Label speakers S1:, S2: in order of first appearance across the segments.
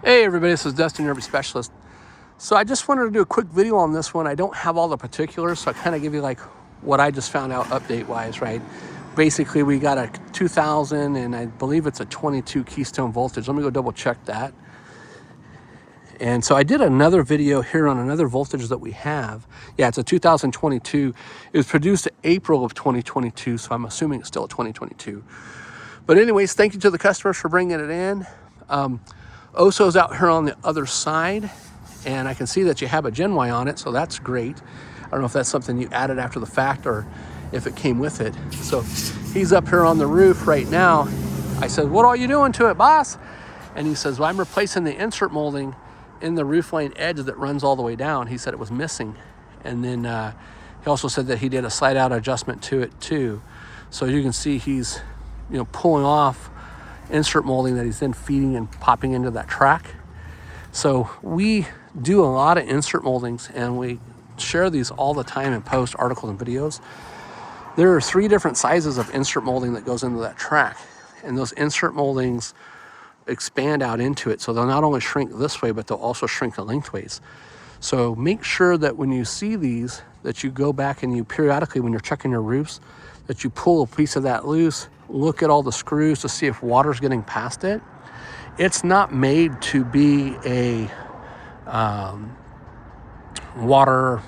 S1: Hey everybody, this is Dustin, your specialist. So I just wanted to do a quick video on this one. I don't have all the particulars, so I kind of give you like what I just found out update wise, right? Basically, we got a 2000 and I believe it's a 22 Keystone Voltage. Let me go double check that. And so I did another video here on another voltage that we have. Yeah, it's a 2022. It was produced in April of 2022, so I'm assuming it's still a 2022. But anyways, thank you to the customers for bringing it in. Oso's out here on the other side, and I can see that you have a Gen Y on it, so that's great. I don't know if that's something you added after the fact or if it came with it. So he's up here on the roof right now. I said, what are you doing to it, boss? And he says, well, I'm replacing the insert molding in the roof line edge that runs all the way down. He said it was missing. And then he also said that he did a slide out adjustment to it too. So you can see he's pulling off insert molding that he's then feeding and popping into that track. So we do a lot of insert moldings and we share these all the time in post articles and videos. There are 3 different sizes of insert molding that goes into that track, and those insert moldings expand out into it. So they'll not only shrink this way, but they'll also shrink the lengthways. So make sure that when you see these, that you go back and you periodically, when you're checking your roofs, that you pull a piece of that loose, look at all the screws to see if water's getting past it. It's not made to be a water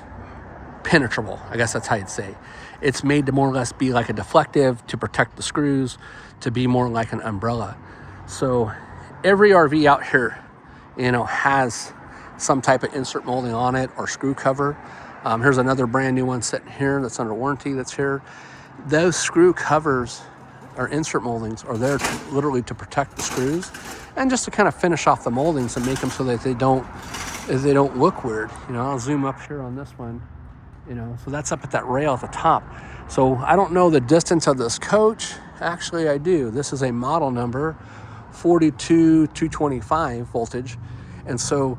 S1: penetrable, I guess that's how you'd say. It's made to more or less be like a deflective, to protect the screws, to be more like an umbrella. So every RV out here, has some type of insert molding on it or screw cover. Here's another brand new one sitting here that's under warranty that's here. Those screw covers or insert moldings are there literally to protect the screws and just to kind of finish off the moldings and make them so that they don't look weird. I'll zoom up here on this one, so that's up at that rail at the top. So I don't know the distance of this coach. Actually, I do. This is a model number 42225 voltage. And so,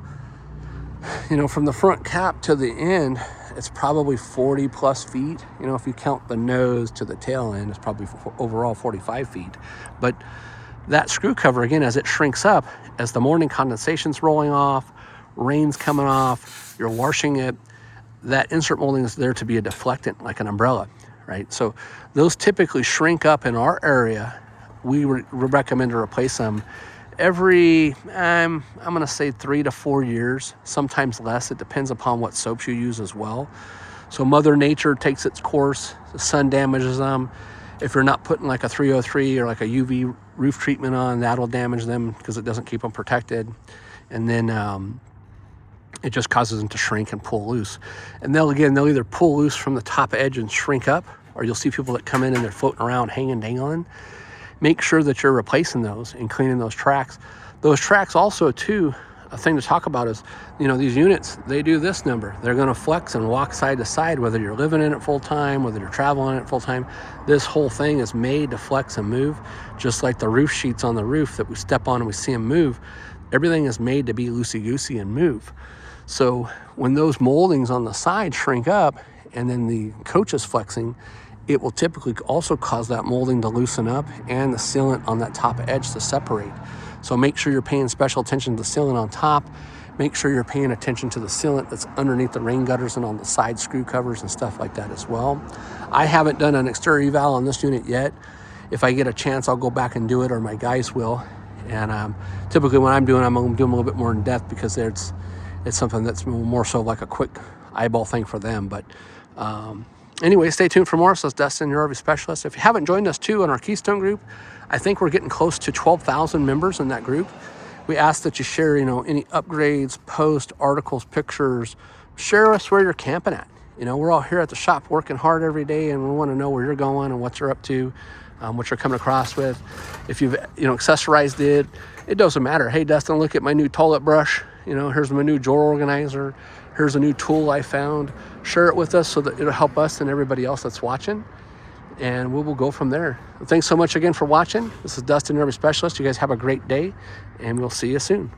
S1: from the front cap to the end, it's probably 40 plus feet. If you count the nose to the tail end, it's probably overall 45 feet. But that screw cover, again, as it shrinks up, as the morning condensation's rolling off, rain's coming off, you're washing it, that insert molding is there to be a deflectant, like an umbrella, right? So those typically shrink up in our area. We recommend to replace them every, I'm going to say 3 to 4 years, sometimes less. It depends upon what soaps you use as well. So Mother Nature takes its course. The sun damages them. If you're not putting like a 303 or like a UV roof treatment on, that'll damage them because it doesn't keep them protected. And then it just causes them to shrink and pull loose. And they'll either pull loose from the top edge and shrink up, or you'll see people that come in and they're floating around, hanging, dangling. Make sure that you're replacing those and cleaning those tracks. Those tracks also too, a thing to talk about is, these units, they do this number. They're gonna flex and walk side to side, whether you're living in it full time, whether you're traveling in it full time. This whole thing is made to flex and move, just like the roof sheets on the roof that we step on and we see them move. Everything is made to be loosey-goosey and move. So when those moldings on the side shrink up and then the coach is flexing, it will typically also cause that molding to loosen up and the sealant on that top edge to separate. So make sure you're paying special attention to the sealant on top. Make sure you're paying attention to the sealant that's underneath the rain gutters and on the side screw covers and stuff like that as well. I haven't done an exterior eval on this unit yet. If I get a chance, I'll go back and do it, or my guys will. And typically when I'm doing a little bit more in depth because it's something that's more so like a quick eyeball thing for them. But anyway, stay tuned for more. So it's Dustin, your RV specialist. If you haven't joined us too in our Keystone group, I think we're getting close to 12,000 members in that group. We ask that you share, any upgrades, posts, articles, pictures. Share us where you're camping at. We're all here at the shop working hard every day, and we want to know where you're going and what you're up to, what you're coming across with. If you've, accessorized it, it doesn't matter. Hey, Dustin, look at my new toilet brush. Here's my new drawer organizer. Here's a new tool I found. Share it with us so that it'll help us and everybody else that's watching. And we will go from there. Thanks so much again for watching. This is Dustin, your RV specialist. You guys have a great day, and we'll see you soon.